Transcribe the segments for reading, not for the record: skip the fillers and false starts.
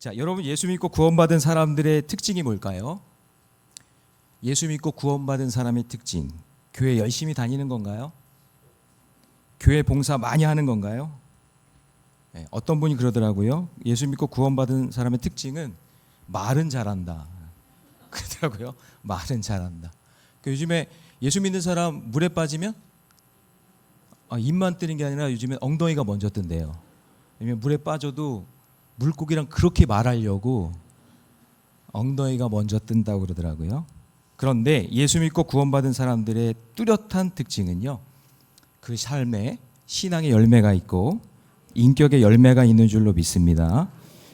자, 여러분 예수 믿고 구원받은 사람들의 특징이 뭘까요? 예수 믿고 구원받은 사람의 특징. 교회 열심히 다니는 건가요? 교회 봉사 많이 하는 건가요? 네, 어떤 분이 그러더라고요. 예수 믿고 구원받은 사람의 특징은 말은 잘한다. 그러더라고요. 말은 잘한다. 요즘에 예수 믿는 사람 물에 빠지면 입만 뜨는 게 아니라 요즘에 엉덩이가 먼저 뜬대요. 왜냐면 물에 빠져도 물고기랑 그렇게 말하려고 엉덩이가 먼저 뜬다고 그러더라고요. 그런데 예수 믿고 구원받은 사람들의 뚜렷한 특징은요, 그 삶에 신앙의 열매가 있고 인격의 열매가 있는 줄로 믿습니다.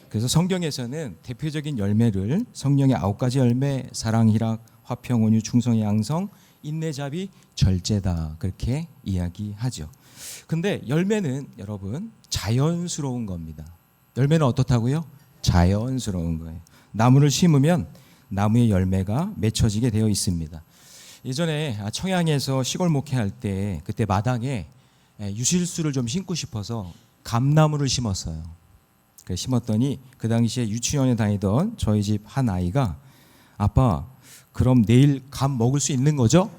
그래서 성경에서는 대표적인 열매를 성령의 9가지 열매, 사랑, 희락, 화평, 온유, 충성, 양성, 인내, 자비, 절제다, 그렇게 이야기하죠. 근데 열매는 여러분 자연스러운 겁니다. 열매는 어떻다고요? 자연스러운 거예요. 나무를 심으면 나무의 열매가 맺혀지게 되어 있습니다. 예전에 청양에서 시골 목회할 때 그때 마당에 유실수를 좀 심고 싶어서 감나무를 심었어요. 그래서 심었더니 그 당시에 유치원에 다니던 저희 집 한 아이가 아빠 그럼 내일 감 먹을 수 있는 거죠?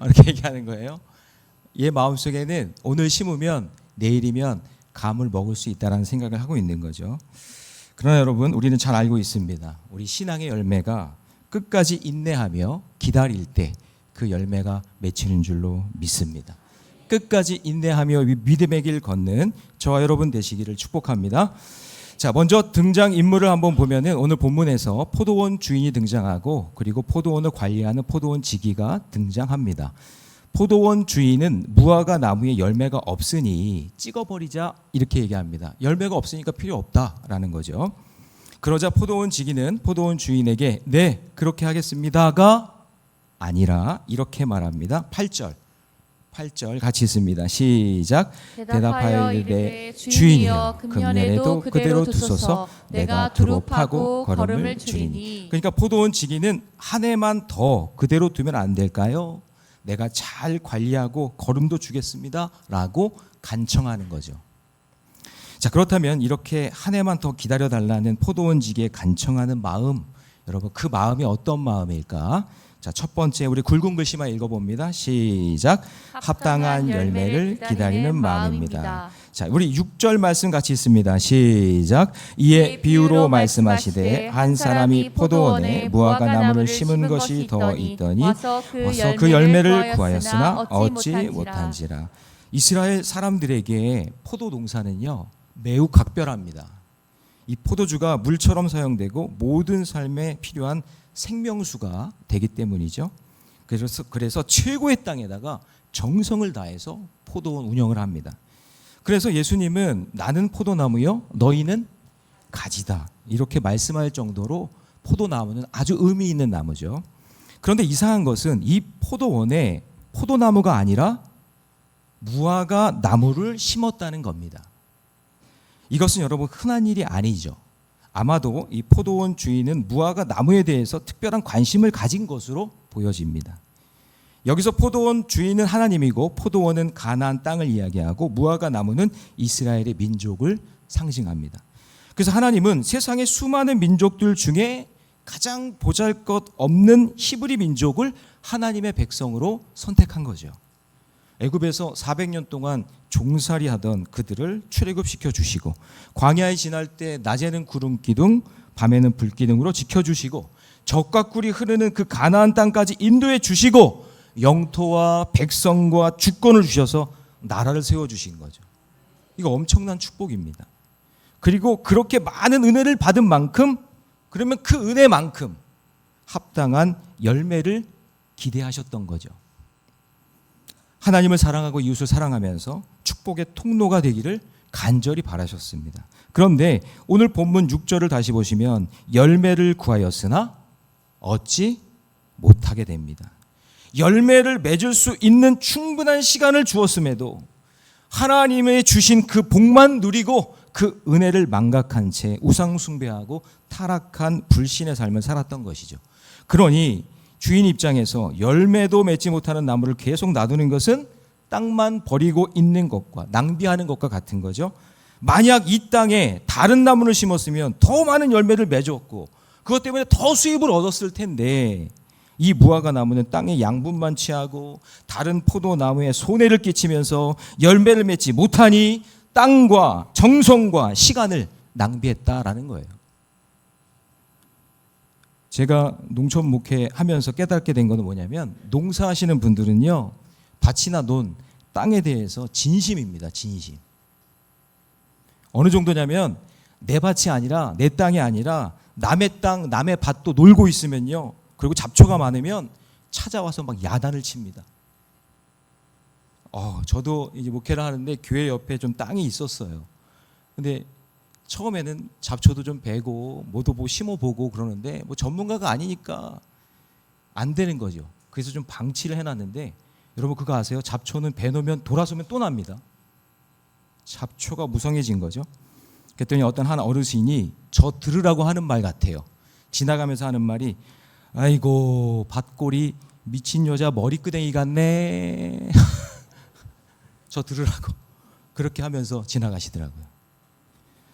이렇게 얘기하는 거예요. 얘 마음속에는 오늘 심으면 내일이면 감을 먹을 수 있다는 생각을 하고 있는 거죠. 그러나 여러분 우리는 잘 알고 있습니다. 우리 신앙의 열매가 끝까지 인내하며 기다릴 때 그 열매가 맺히는 줄로 믿습니다. 끝까지 인내하며 믿음의 길 걷는 저와 여러분 되시기를 축복합니다. 자, 먼저 등장인물을 한번 보면은 오늘 본문에서 포도원 주인이 등장하고 그리고 포도원을 관리하는 포도원 지기가 등장합니다. 포도원 주인은 무화과 나무에 열매가 없으니 찍어버리자 이렇게 얘기합니다. 열매가 없으니까 필요 없다라는 거죠. 그러자 포도원 지기는 포도원 주인에게 네 그렇게 하겠습니다가 아니라 이렇게 말합니다. 8절 같이 있습니다. 시작. 대답하여 이르되 주인이여 금년에도 그대로 두소서 내가 두루 파고 거름을 주리니. 그러니까 포도원 지기는 한 해만 더 그대로 두면 안 될까요? 내가 잘 관리하고 거름도 주겠습니다 라고 간청하는 거죠. 자, 그렇다면 이렇게 한 해만 더 기다려달라는 포도원 지기의 간청하는 마음, 여러분 그 마음이 어떤 마음일까? 자, 첫 번째 우리 굵은 글씨만 읽어봅니다. 시작. 합당한 열매를 기다리는 마음입니다. 자, 우리 6절 말씀 같이 있습니다. 시작. 이에 비유로 말씀하시되 한 사람이 포도원에 무화과 나무를 심은 것이 더 있더니 와서 그 열매를 구하였으나 얻지 못한지라. 이스라엘 사람들에게 포도 농사는요 매우 각별합니다. 이 포도주가 물처럼 사용되고 모든 삶에 필요한 생명수가 되기 때문이죠. 그래서 최고의 땅에다가 정성을 다해서 포도원 운영을 합니다. 그래서 예수님은 나는 포도나무요 너희는 가지다 이렇게 말씀할 정도로 포도나무는 아주 의미 있는 나무죠. 그런데 이상한 것은 이 포도원에 포도나무가 아니라 무화과 나무를 심었다는 겁니다. 이것은 여러분 흔한 일이 아니죠. 아마도 이 포도원 주인은 무화과 나무에 대해서 특별한 관심을 가진 것으로 보여집니다. 여기서 포도원 주인은 하나님이고 포도원은 가나안 땅을 이야기하고 무화과 나무는 이스라엘의 민족을 상징합니다. 그래서 하나님은 세상의 수많은 민족들 중에 가장 보잘것없는 히브리 민족을 하나님의 백성으로 선택한 거죠. 애굽에서 400년 동안 종살이 하던 그들을 출애굽시켜 주시고 광야에 지날 때 낮에는 구름 기둥 밤에는 불 기둥으로 지켜주시고 젖과 꿀이 흐르는 그 가나안 땅까지 인도해 주시고 영토와 백성과 주권을 주셔서 나라를 세워주신 거죠. 이거 엄청난 축복입니다. 그리고 그렇게 많은 은혜를 받은 만큼 그러면 그 은혜만큼 합당한 열매를 기대하셨던 거죠. 하나님을 사랑하고 이웃을 사랑하면서 축복의 통로가 되기를 간절히 바라셨습니다. 그런데 오늘 본문 6절을 다시 보시면 열매를 구하였으나 얻지 못하게 됩니다. 열매를 맺을 수 있는 충분한 시간을 주었음에도 하나님의 주신 그 복만 누리고 그 은혜를 망각한 채 우상 숭배하고 타락한 불신의 삶을 살았던 것이죠. 그러니 주인 입장에서 열매도 맺지 못하는 나무를 계속 놔두는 것은 땅만 버리고 있는 것과 낭비하는 것과 같은 거죠. 만약 이 땅에 다른 나무를 심었으면 더 많은 열매를 맺었고 그것 때문에 더 수입을 얻었을 텐데 이 무화과 나무는 땅의 양분만 취하고 다른 포도나무에 손해를 끼치면서 열매를 맺지 못하니 땅과 정성과 시간을 낭비했다라는 거예요. 제가 농촌 목회하면서 깨닫게 된 것은 뭐냐면 농사하시는 분들은요 밭이나 논, 땅에 대해서 진심입니다. 진심. 어느 정도냐면 내 밭이 아니라 내 땅이 아니라 남의 땅, 남의 밭도 놀고 있으면요 그리고 잡초가 많으면 찾아와서 막 야단을 칩니다. 저도 이제 목회를 하는데 교회 옆에 좀 땅이 있었어요. 근데 처음에는 잡초도 좀 베고 뭐도 뭐 심어보고 그러는데 뭐 전문가가 아니니까 안 되는 거죠. 그래서 좀 방치를 해놨는데 여러분 그거 아세요? 잡초는 베놓으면 돌아서면 또 납니다. 잡초가 무성해진 거죠. 그랬더니 어떤 한 어르신이 저 들으라고 하는 말 같아요. 지나가면서 하는 말이 아이고 밭골이 미친 여자 머리끄댕이 같네. 저 들으라고 그렇게 하면서 지나가시더라고요.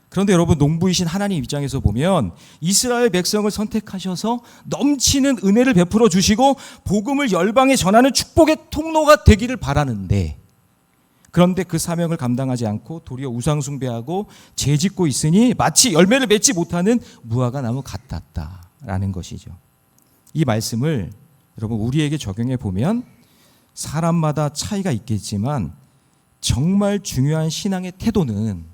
그런데 여러분 농부이신 하나님 입장에서 보면 이스라엘 백성을 선택하셔서 넘치는 은혜를 베풀어 주시고 복음을 열방에 전하는 축복의 통로가 되기를 바라는데 그런데 그 사명을 감당하지 않고 도리어 우상 숭배하고 죄짓고 있으니 마치 열매를 맺지 못하는 무화과 나무 같았다라는 것이죠. 이 말씀을 여러분 우리에게 적용해 보면 사람마다 차이가 있겠지만 정말 중요한 신앙의 태도는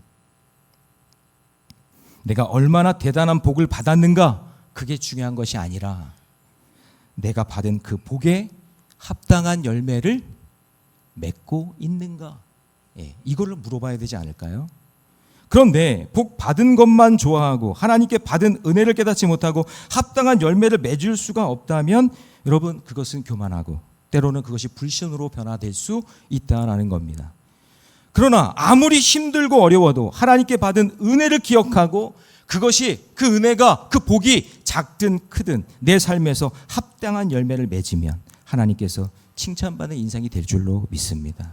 내가 얼마나 대단한 복을 받았는가 그게 중요한 것이 아니라 내가 받은 그 복에 합당한 열매를 맺고 있는가 이걸로 물어봐야 되지 않을까요? 그런데 복 받은 것만 좋아하고 하나님께 받은 은혜를 깨닫지 못하고 합당한 열매를 맺을 수가 없다면 여러분 그것은 교만하고 때로는 그것이 불신으로 변화될 수 있다는 겁니다. 그러나 아무리 힘들고 어려워도 하나님께 받은 은혜를 기억하고 그것이 그 은혜가 그 복이 작든 크든 내 삶에서 합당한 열매를 맺으면 하나님께서 칭찬받는 인생이 될 줄로 믿습니다.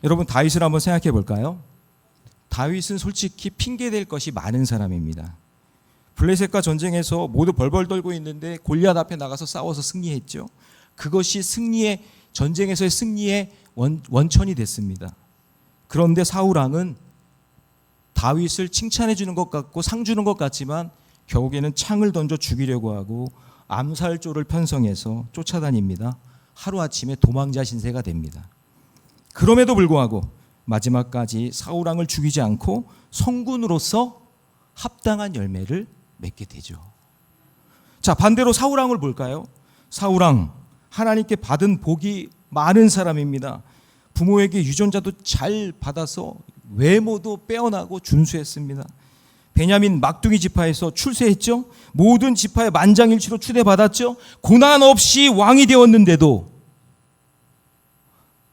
여러분 다윗을 한번 생각해 볼까요? 다윗은 솔직히 핑계댈 것이 많은 사람입니다. 블레셋과 전쟁에서 모두 벌벌 떨고 있는데 골리앗 앞에 나가서 싸워서 승리했죠. 그것이 전쟁에서의 승리의 원천이 됐습니다. 그런데 사울 왕은 다윗을 칭찬해 주는 것 같고 상 주는 것 같지만 결국에는 창을 던져 죽이려고 하고 암살조를 편성해서 쫓아다닙니다. 하루아침에 도망자 신세가 됩니다. 그럼에도 불구하고 마지막까지 사울 왕을 죽이지 않고 성군으로서 합당한 열매를 맺게 되죠. 자, 반대로 사울 왕을 볼까요? 사울 왕 하나님께 받은 복이 많은 사람입니다. 부모에게 유전자도 잘 받아서 외모도 빼어나고 준수했습니다. 베냐민 막둥이 지파에서 출세했죠. 모든 지파의 만장일치로 추대받았죠. 고난 없이 왕이 되었는데도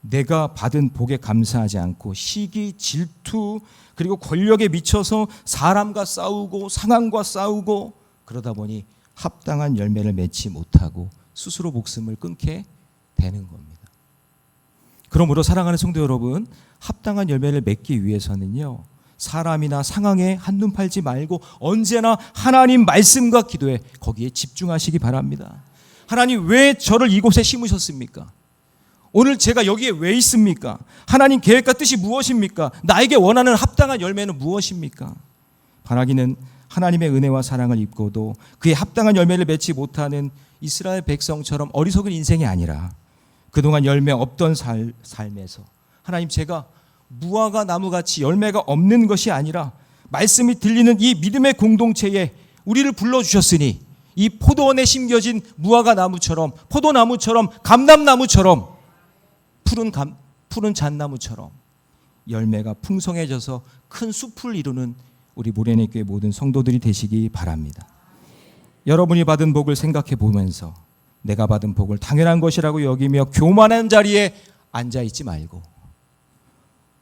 내가 받은 복에 감사하지 않고 시기, 질투 그리고 권력에 미쳐서 사람과 싸우고 상황과 싸우고 그러다 보니 합당한 열매를 맺지 못하고 스스로 목숨을 끊게 되는 겁니다. 그러므로 사랑하는 성도 여러분, 합당한 열매를 맺기 위해서는요, 사람이나 상황에 한눈 팔지 말고 언제나 하나님 말씀과 기도에 거기에 집중하시기 바랍니다. 하나님 왜 저를 이곳에 심으셨습니까? 오늘 제가 여기에 왜 있습니까? 하나님 계획과 뜻이 무엇입니까? 나에게 원하는 합당한 열매는 무엇입니까? 바라기는 하나님의 은혜와 사랑을 입고도 그의 합당한 열매를 맺지 못하는 이스라엘 백성처럼 어리석은 인생이 아니라 그동안 열매 없던 삶에서 하나님 제가 무화과 나무같이 열매가 없는 것이 아니라 말씀이 들리는 이 믿음의 공동체에 우리를 불러주셨으니 이 포도원에 심겨진 무화과 나무처럼 포도나무처럼 감람나무처럼 푸른 잣나무처럼 열매가 풍성해져서 큰 숲을 이루는 우리 모래내 교회 모든 성도들이 되시기 바랍니다. 여러분이 받은 복을 생각해 보면서 내가 받은 복을 당연한 것이라고 여기며 교만한 자리에 앉아있지 말고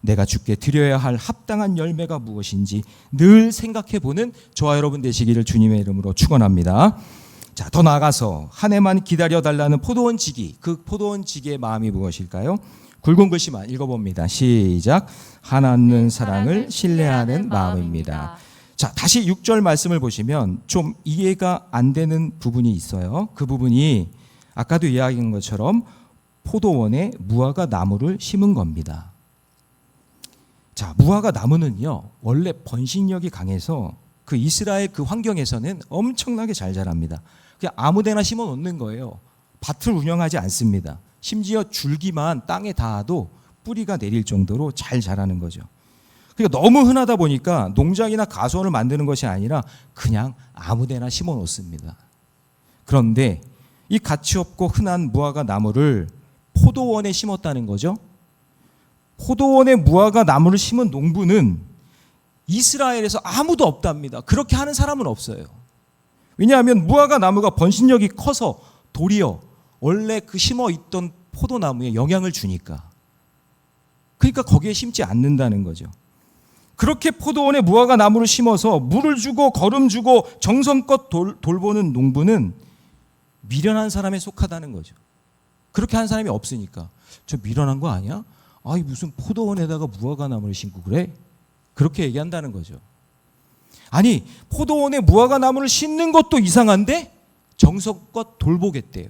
내가 주께 드려야 할 합당한 열매가 무엇인지 늘 생각해 보는 저와 여러분 되시기를 주님의 이름으로 축원합니다. 자, 더 나아가서 한 해만 기다려달라는 포도원 지기, 그 포도원 지기의 마음이 무엇일까요? 굵은 글씨만 읽어봅니다. 시작. 하나님 사랑을 신뢰하는 마음입니다. 자, 다시 6절 말씀을 보시면 좀 이해가 안 되는 부분이 있어요. 그 부분이 아까도 이야기한 것처럼 포도원에 무화과 나무를 심은 겁니다. 자, 무화과 나무는요, 원래 번식력이 강해서 그 이스라엘 그 환경에서는 엄청나게 잘 자랍니다. 그냥 아무데나 심어 놓는 거예요. 밭을 운영하지 않습니다. 심지어 줄기만 땅에 닿아도 뿌리가 내릴 정도로 잘 자라는 거죠. 그러니까 너무 흔하다 보니까 농장이나 가수원을 만드는 것이 아니라 그냥 아무데나 심어 놓습니다. 그런데 이 가치 없고 흔한 무화과 나무를 포도원에 심었다는 거죠. 포도원에 무화과 나무를 심은 농부는 이스라엘에서 아무도 없답니다. 그렇게 하는 사람은 없어요. 왜냐하면 무화과 나무가 번식력이 커서 도리어 원래 그 심어 있던 포도나무에 영향을 주니까. 그러니까 거기에 심지 않는다는 거죠. 그렇게 포도원에 무화과 나무를 심어서 물을 주고 거름 주고 정성껏 돌보는 농부는 미련한 사람에 속하다는 거죠. 그렇게 한 사람이 없으니까. 저 미련한 거 아니야? 아이 무슨 포도원에다가 무화과 나무를 심고 그래? 그렇게 얘기한다는 거죠. 아니 포도원에 무화과 나무를 심는 것도 이상한데 정성껏 돌보겠대요.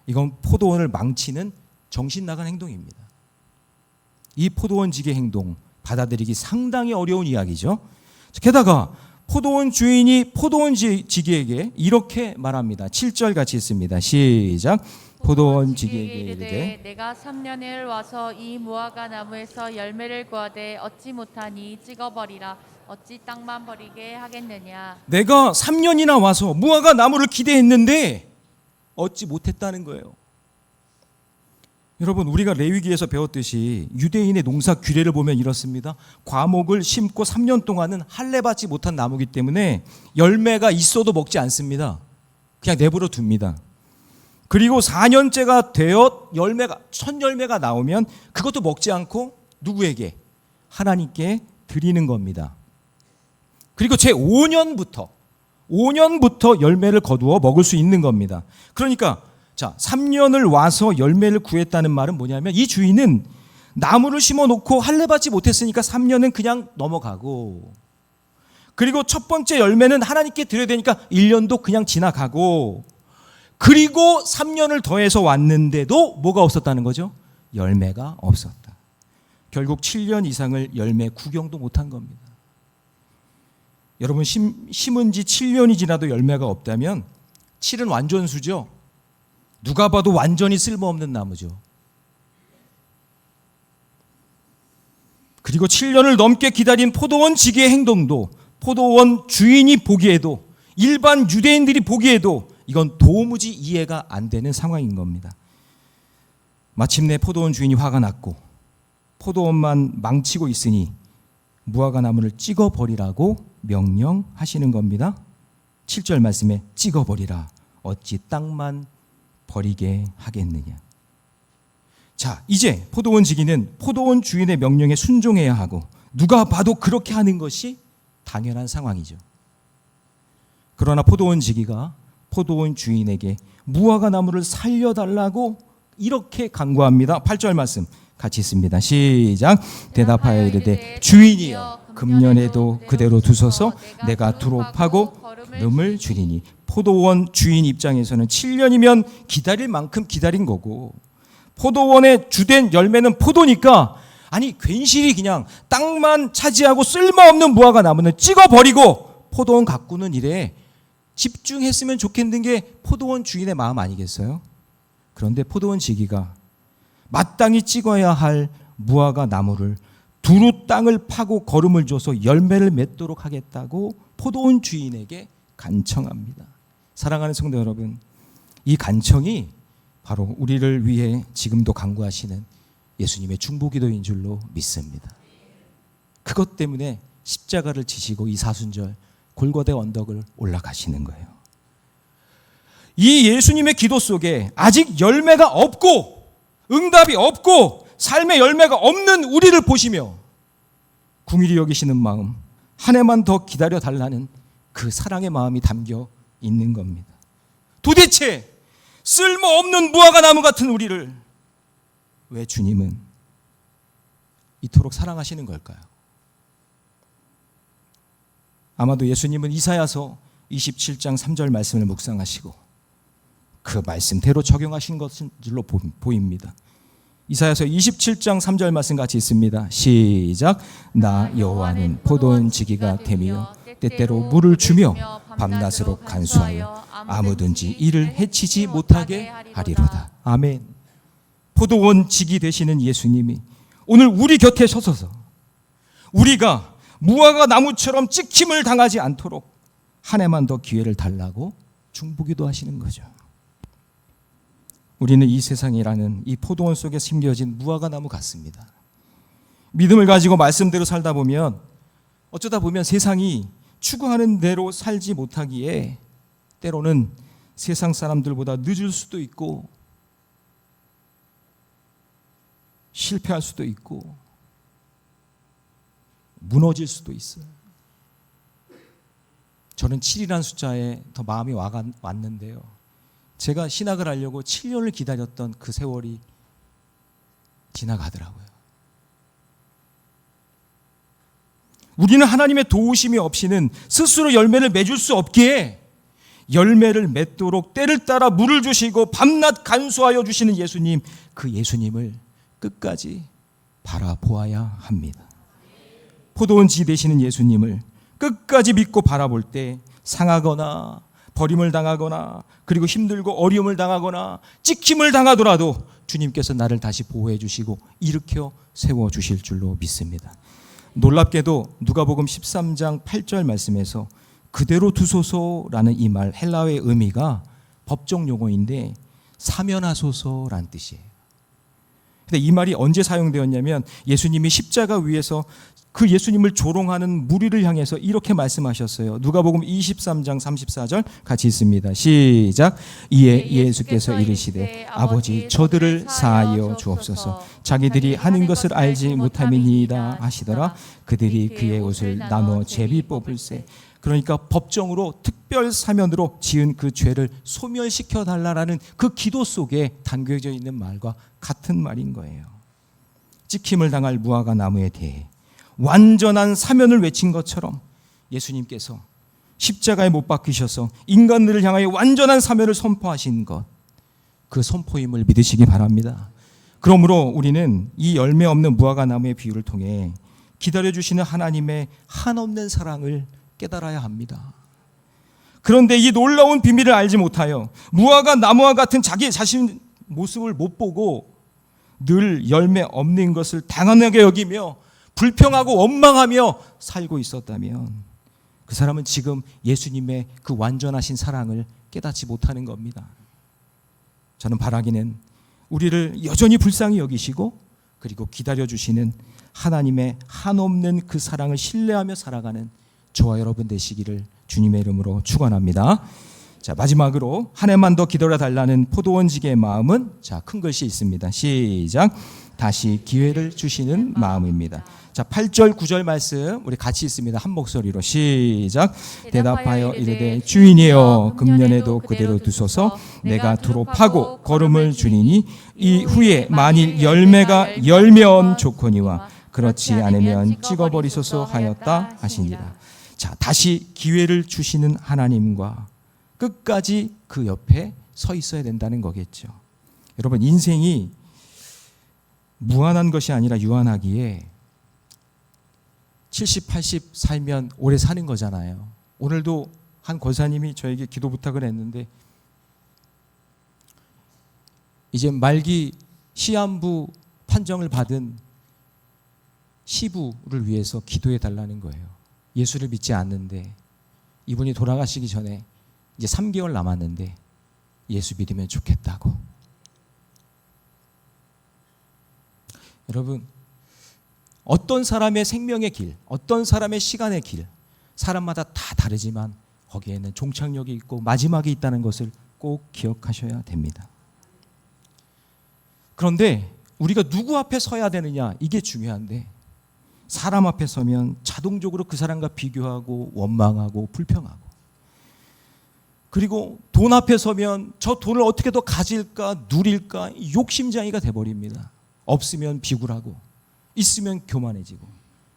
이건 포도원을 망치는 정신 나간 행동입니다. 이 포도원 지기 행동 받아들이기 상당히 어려운 이야기죠. 게다가 포도원 주인이 포도원 지기에게 이렇게 말합니다. 7절 같이 있습니다. 시작. 포도원 지기에게 이르되 내가 3년을 와서 이 무화과 나무에서 열매를 구하되 얻지 못하니 찍어버리라. 어찌 땅만 버리게 하겠느냐. 내가 3년이나 와서 무화과 나무를 기대했는데 얻지 못했다는 거예요. 여러분 우리가 레위기에서 배웠듯이 유대인의 농사 규례를 보면 이렇습니다. 과목을 심고 3년 동안은 할례 받지 못한 나무이기 때문에 열매가 있어도 먹지 않습니다. 그냥 내버려 둡니다. 그리고 4년째가 되어 첫 열매가 나오면 그것도 먹지 않고 누구에게? 하나님께 드리는 겁니다. 그리고 제 5년부터 열매를 거두어 먹을 수 있는 겁니다. 그러니까 자, 3년을 와서 열매를 구했다는 말은 뭐냐면 이 주인은 나무를 심어놓고 할례 받지 못했으니까 3년은 그냥 넘어가고, 그리고 첫 번째 열매는 하나님께 드려야 되니까 1년도 그냥 지나가고, 그리고 3년을 더해서 왔는데도 뭐가 없었다는 거죠? 열매가 없었다. 결국 7년 이상을 열매 구경도 못한 겁니다. 여러분 심은 지 7년이 지나도 열매가 없다면 7은 완전수죠. 누가 봐도 완전히 쓸모없는 나무죠. 그리고 7년을 넘게 기다린 포도원 지기의 행동도 포도원 주인이 보기에도 일반 유대인들이 보기에도 이건 도무지 이해가 안 되는 상황인 겁니다. 마침내 포도원 주인이 화가 났고 포도원만 망치고 있으니 무화과 나무를 찍어버리라고 명령하시는 겁니다. 7절 말씀에 찍어버리라. 어찌 땅만 버리게 하겠느냐. 자, 이제 포도원 지기는 포도원 주인의 명령에 순종해야 하고 누가 봐도 그렇게 하는 것이 당연한 상황이죠. 그러나 포도원 지기가 포도원 주인에게 무화과 나무를 살려달라고 이렇게 간구합니다. 8절 말씀 같이 있습니다. 시작. 대답하여 이르되 주인이여 금년에도 그대로 두소서. 내가 두루 파고 거름을 주리니. 포도원 주인 입장에서는 7년이면 기다릴 만큼 기다린 거고, 포도원의 주된 열매는 포도니까 아니 괜시리 그냥 땅만 차지하고 쓸모없는 무화과 나무는 찍어버리고 포도원 가꾸는 일에 집중했으면 좋겠는 게 포도원 주인의 마음 아니겠어요? 그런데 포도원 지기가 마땅히 찍어야 할 무화과 나무를 두루 땅을 파고 거름을 줘서 열매를 맺도록 하겠다고 포도원 주인에게 간청합니다. 사랑하는 성도 여러분, 이 간청이 바로 우리를 위해 지금도 간구하시는 예수님의 중보기도인 줄로 믿습니다. 그것 때문에 십자가를 지시고 이 사순절 골고대 언덕을 올라가시는 거예요. 이 예수님의 기도 속에 아직 열매가 없고 응답이 없고 삶의 열매가 없는 우리를 보시며 긍휼히 여기시는 마음, 한 해만 더 기다려 달라는 그 사랑의 마음이 담겨 있는 겁니다. 도대체 쓸모없는 무화과 나무 같은 우리를 왜 주님은 이토록 사랑하시는 걸까요? 아마도 예수님은 이사야서 27장 3절 말씀을 묵상하시고 그 말씀대로 적용하신 것인 줄로 보입니다. 이사야서 27장 3절 말씀 같이 있습니다. 시작. 나 여호와는 포도원 지기가 되며 때때로 물을 주며 밤낮으로 간수하여 아무든지 이를 해치지 못하게 하리로다. 아멘. 포도원 지기 되시는 예수님이 오늘 우리 곁에 서셔서 우리가 무화과 나무처럼 찍힘을 당하지 않도록 한 해만 더 기회를 달라고 중보기도 하시는 거죠. 우리는 이 세상이라는 이 포도원 속에 심겨진 무화과 나무 같습니다. 믿음을 가지고 말씀대로 살다 보면 어쩌다 보면 세상이 추구하는 대로 살지 못하기에 때로는 세상 사람들보다 늦을 수도 있고 실패할 수도 있고 무너질 수도 있어요. 저는 7이라는 숫자에 더 마음이 왔는데요. 제가 신학을 하려고 7년을 기다렸던 그 세월이 지나가더라고요. 우리는 하나님의 도우심이 없이는 스스로 열매를 맺을 수 없기에 열매를 맺도록 때를 따라 물을 주시고 밤낮 간수하여 주시는 예수님, 그 예수님을 끝까지 바라보아야 합니다. 포도원지 되시는 예수님을 끝까지 믿고 바라볼 때 상하거나 버림을 당하거나 그리고 힘들고 어려움을 당하거나 찍힘을 당하더라도 주님께서 나를 다시 보호해 주시고 일으켜 세워 주실 줄로 믿습니다. 놀랍게도 누가복음 13장 8절 말씀에서 그대로 두소서라는 이 말 헬라어의 의미가 법정 용어인데 사면하소서라는 뜻이에요. 근데 이 말이 언제 사용되었냐면 예수님이 십자가 위에서 그 예수님을 조롱하는 무리를 향해서 이렇게 말씀하셨어요. 누가복음 23장 34절 같이 있습니다. 시작. 이에 예수께서 이르시되 아버지 저들을 사하여 주옵소서. 자기들이 하는 것을 알지 못함이니이다 하시더라. 그들이 그의 옷을 나눠 제비 뽑을세. 그러니까 법정으로 특별 사면으로 지은 그 죄를 소멸시켜 달라라는 그 기도 속에 담겨져 있는 말과 같은 말인 거예요. 찍힘을 당할 무화과 나무에 대해 완전한 사면을 외친 것처럼 예수님께서 십자가에 못 박히셔서 인간들을 향하여 완전한 사면을 선포하신 것, 그 선포임을 믿으시기 바랍니다. 그러므로 우리는 이 열매 없는 무화과 나무의 비유를 통해 기다려주시는 하나님의 한없는 사랑을 깨달아야 합니다. 그런데 이 놀라운 비밀을 알지 못하여 무화과 나무와 같은 자기 자신 모습을 못 보고 늘 열매 없는 것을 당연하게 여기며 불평하고 원망하며 살고 있었다면 그 사람은 지금 예수님의 그 완전하신 사랑을 깨닫지 못하는 겁니다. 저는 바라기는 우리를 여전히 불쌍히 여기시고 그리고 기다려주시는 하나님의 한없는 그 사랑을 신뢰하며 살아가는 저와 여러분 되시기를 주님의 이름으로 축원합니다. 자, 마지막으로 한 해만 더 기다려 달라는 포도원지기의 마음은 자, 큰 글씨 있습니다. 시작. 다시 기회를 주시는 마음입니다. 자, 8절 9절 말씀 우리 같이 있습니다. 한 목소리로 시작. 대답하여 이르되 주인이여 금년에도 그대로 두소서. 내가 두로 파고 거름을 주리니 이 후에 만일 열매가 열면 좋거니와 그렇지 않으면 찍어버리소서 하였다 하시니라. 자, 다시 기회를 주시는 하나님과 끝까지 그 옆에 서 있어야 된다는 거겠죠. 여러분, 인생이 무한한 것이 아니라 유한하기에 70, 80 살면 오래 사는 거잖아요. 오늘도 한 권사님이 저에게 기도 부탁을 했는데 이제 말기 시한부 판정을 받은 시부를 위해서 기도해 달라는 거예요. 예수를 믿지 않는데 이분이 돌아가시기 전에 이제 3개월 남았는데 예수 믿으면 좋겠다고. 여러분, 어떤 사람의 생명의 길, 어떤 사람의 시간의 길, 사람마다 다 다르지만 거기에는 종착역이 있고 마지막이 있다는 것을 꼭 기억하셔야 됩니다. 그런데 우리가 누구 앞에 서야 되느냐, 이게 중요한데 사람 앞에 서면 자동적으로 그 사람과 비교하고 원망하고 불평하고, 그리고 돈 앞에 서면 저 돈을 어떻게 더 가질까 누릴까 욕심장이가 돼버립니다. 없으면 비굴하고 있으면 교만해지고.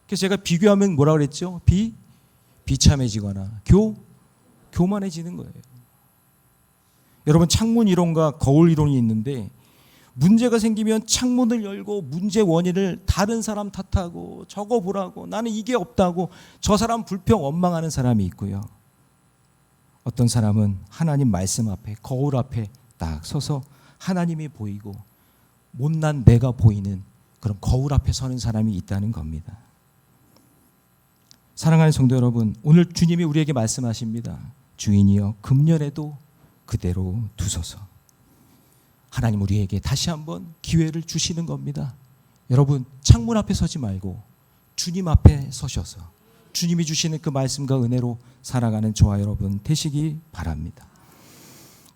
그래서 제가 비교하면 뭐라 그랬죠? 비참해지거나 교만해지는 거예요. 여러분, 창문 이론과 거울 이론이 있는데 문제가 생기면 창문을 열고 문제 원인을 다른 사람 탓하고 저거 보라고 나는 이게 없다고 저 사람 불평 원망하는 사람이 있고요. 어떤 사람은 하나님 말씀 앞에 거울 앞에 딱 서서 하나님이 보이고 못난 내가 보이는 그런 거울 앞에 서는 사람이 있다는 겁니다. 사랑하는 성도 여러분, 오늘 주님이 우리에게 말씀하십니다. 주인이여 금년에도 그대로 두소서. 하나님 우리에게 다시 한번 기회를 주시는 겁니다. 여러분, 창문 앞에 서지 말고 주님 앞에 서셔서 주님이 주시는 그 말씀과 은혜로 살아가는 저와 여러분 되시기 바랍니다.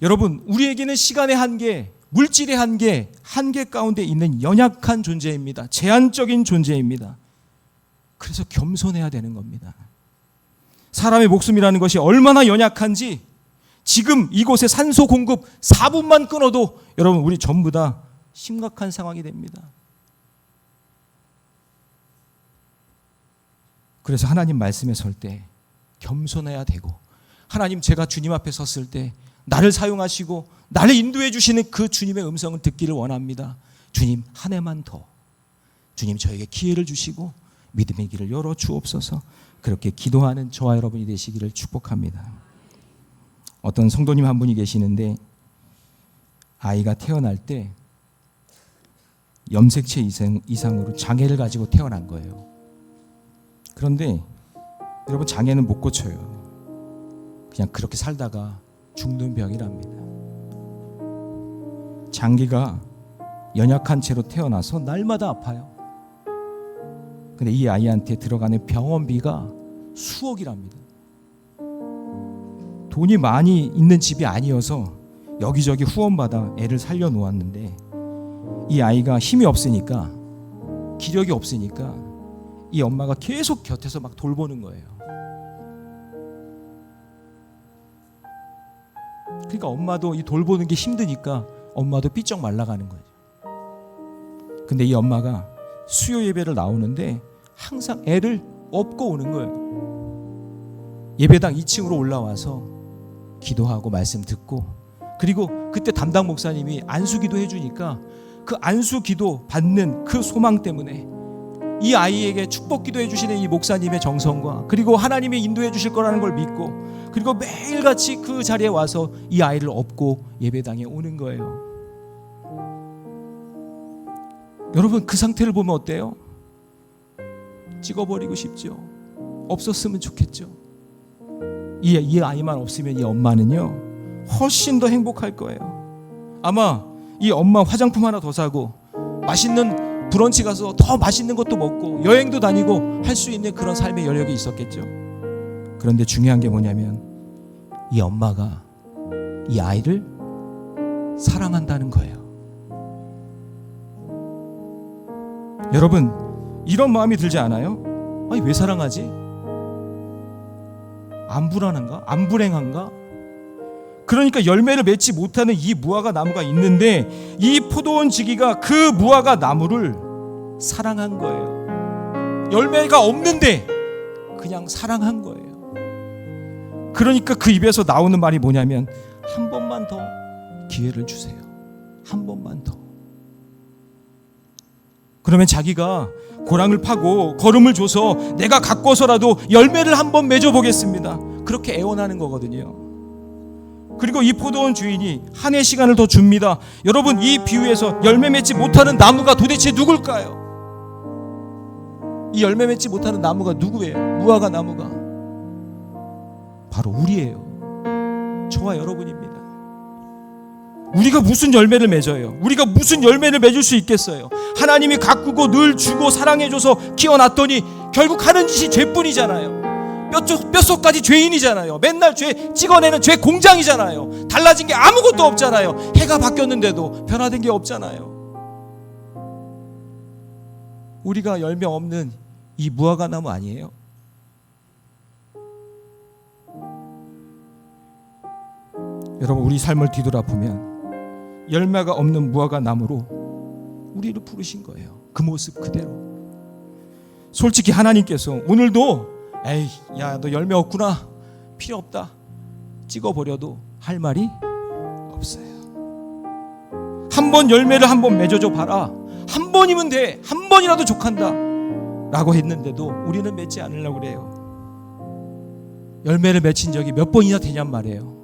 여러분, 우리에게는 시간의 한계, 물질의 한계 가운데 있는 연약한 존재입니다. 제한적인 존재입니다. 그래서 겸손해야 되는 겁니다. 사람의 목숨이라는 것이 얼마나 연약한지 지금 이곳에 산소 공급 4분만 끊어도 여러분 우리 전부 다 심각한 상황이 됩니다. 그래서 하나님 말씀에 설 때 겸손해야 되고, 하나님 제가 주님 앞에 섰을 때 나를 사용하시고 나를 인도해 주시는 그 주님의 음성을 듣기를 원합니다. 주님 한 해만 더, 주님 저에게 기회를 주시고 믿음의 길을 열어 주옵소서. 그렇게 기도하는 저와 여러분이 되시기를 축복합니다. 어떤 성도님 한 분이 계시는데 아이가 태어날 때 염색체 이상으로 장애를 가지고 태어난 거예요. 그런데 여러분, 장애는 못 고쳐요. 그냥 그렇게 살다가 죽는 병이랍니다. 장기가 연약한 채로 태어나서 날마다 아파요. 근데 이 아이한테 들어가는 병원비가 수억이랍니다. 돈이 많이 있는 집이 아니어서 여기저기 후원받아 애를 살려놓았는데 이 아이가 힘이 없으니까, 기력이 없으니까 이 엄마가 계속 곁에서 막 돌보는 거예요. 그러니까 엄마도 이 돌보는 게 힘드니까 엄마도 삐쩍 말라가는 거죠. 근데 이 엄마가 수요 예배를 나오는데 항상 애를 업고 오는 거예요. 예배당 2층으로 올라와서 기도하고 말씀 듣고, 그리고 그때 담당 목사님이 안수기도 해주니까 그 안수기도 받는 그 소망 때문에 이 아이에게 축복기도 해주시는 이 목사님의 정성과, 그리고 하나님이 인도해 주실 거라는 걸 믿고, 그리고 매일같이 그 자리에 와서 이 아이를 업고 예배당에 오는 거예요. 여러분, 그 상태를 보면 어때요? 찍어버리고 싶죠. 없었으면 좋겠죠. 이 아이만 없으면 이 엄마는요 훨씬 더 행복할 거예요. 아마 이 엄마 화장품 하나 더 사고 맛있는 브런치 가서 더 맛있는 것도 먹고 여행도 다니고 할 수 있는 그런 삶의 여력이 있었겠죠. 그런데 중요한 게 뭐냐면 이 엄마가 이 아이를 사랑한다는 거예요. 여러분, 이런 마음이 들지 않아요? 아니, 왜 사랑하지? 안 불안한가? 안 불행한가? 그러니까 열매를 맺지 못하는 이 무화과 나무가 있는데 이 포도원 지기가 그 무화과 나무를 사랑한 거예요. 열매가 없는데 그냥 사랑한 거예요. 그러니까 그 입에서 나오는 말이 뭐냐면 한 번만 더 기회를 주세요. 한 번만 더. 그러면 자기가 고랑을 파고 거름을 줘서 내가 가꿔서라도 열매를 한번 맺어보겠습니다. 그렇게 애원하는 거거든요. 그리고 이 포도원 주인이 한 해 시간을 더 줍니다. 여러분, 이 비유에서 열매 맺지 못하는 나무가 도대체 누굴까요? 이 열매 맺지 못하는 나무가 누구예요? 무화과 나무가 바로 우리예요. 저와 여러분입니다. 우리가 무슨 열매를 맺어요? 우리가 무슨 열매를 맺을 수 있겠어요? 하나님이 가꾸고 늘 주고 사랑해줘서 키워놨더니 결국 하는 짓이 죄뿐이잖아요. 뼛속까지 죄인이잖아요. 맨날 죄 찍어내는 죄 공장이잖아요. 달라진 게 아무것도 없잖아요. 해가 바뀌었는데도 변화된 게 없잖아요. 우리가 열매 없는 이 무화과 나무 아니에요? 여러분, 우리 삶을 뒤돌아보면 열매가 없는 무화과 나무로 우리를 부르신 거예요. 그 모습 그대로. 솔직히 하나님께서 오늘도 에이, 야, 너 열매 없구나, 필요 없다, 찍어버려도 할 말이 없어요. 한 번 열매를 한 번 맺어줘 봐라, 한 번이면 돼, 한 번이라도 족한다 라고 했는데도 우리는 맺지 않으려고 그래요. 열매를 맺힌 적이 몇 번이나 되냔 말이에요.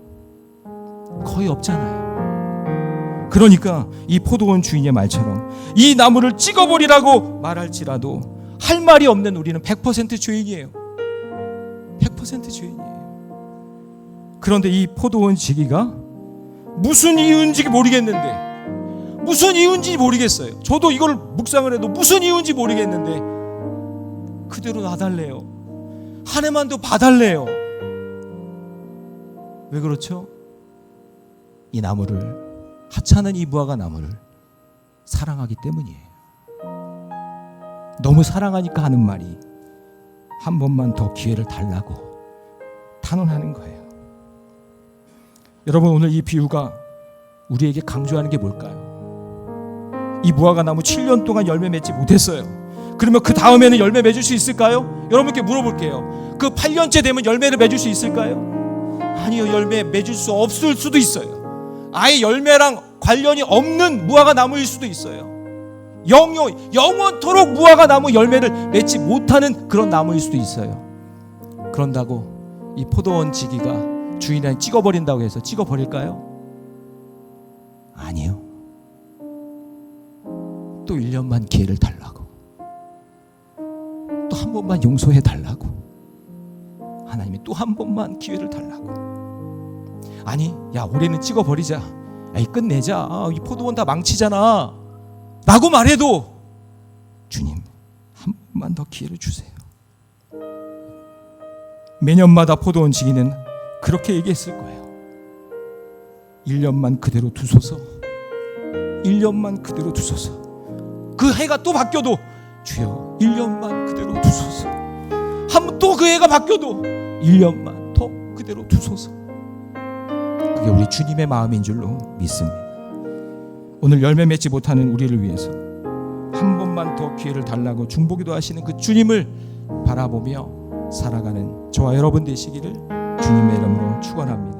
거의 없잖아요. 그러니까 이 포도원 주인의 말처럼 이 나무를 찍어버리라고 말할지라도 할 말이 없는 우리는 100% 죄인이에요. 100% 죄인이에요. 그런데 이 포도원 지기가 무슨 이유인지 모르겠는데, 무슨 이유인지 모르겠어요. 저도 이걸 묵상을 해도 무슨 이유인지 모르겠는데 그대로 놔달래요. 한 해만 더 봐달래요. 왜 그렇죠? 이 나무를, 하찮은 이 무화과 나무를 사랑하기 때문이에요. 너무 사랑하니까 하는 말이 한 번만 더 기회를 달라고 탄원하는 거예요. 여러분, 오늘 이 비유가 우리에게 강조하는 게 뭘까요? 이 무화과 나무 7년 동안 열매 맺지 못했어요. 그러면 그 다음에는 열매 맺을 수 있을까요? 여러분께 물어볼게요. 그 8년째 되면 열매를 맺을 수 있을까요? 아니요, 열매 맺을 수 없을 수도 있어요. 아예 열매랑 관련이 없는 무화과 나무일 수도 있어요. 영원토록 무화과 나무 열매를 맺지 못하는 그런 나무일 수도 있어요. 그런다고 이 포도원 지기가 주인한테 찍어버린다고 해서 찍어버릴까요? 아니요. 또 1년만 기회를 달라고, 또 한 번만 용서해 달라고, 하나님이 또 한 번만 기회를 달라고. 아니, 야, 올해는 찍어버리자, 에이, 끝내자, 이 포도원 다 망치잖아 라고 말해도 주님, 한 번만 더 기회를 주세요. 매년마다 포도원 지기는 그렇게 얘기했을 거예요. 1년만 그대로 두소서, 1년만 그대로 두소서. 그 해가 또 바뀌어도 주여 1년만 그대로 두소서. 한번 또 그 해가 바뀌어도 1년만 더 그대로 두소서. 그게 우리 주님의 마음인 줄로 믿습니다. 오늘 열매 맺지 못하는 우리를 위해서 한 번만 더 기회를 달라고 중보기도 하시는 그 주님을 바라보며 살아가는 저와 여러분 되시기를 주님의 이름으로 축원합니다.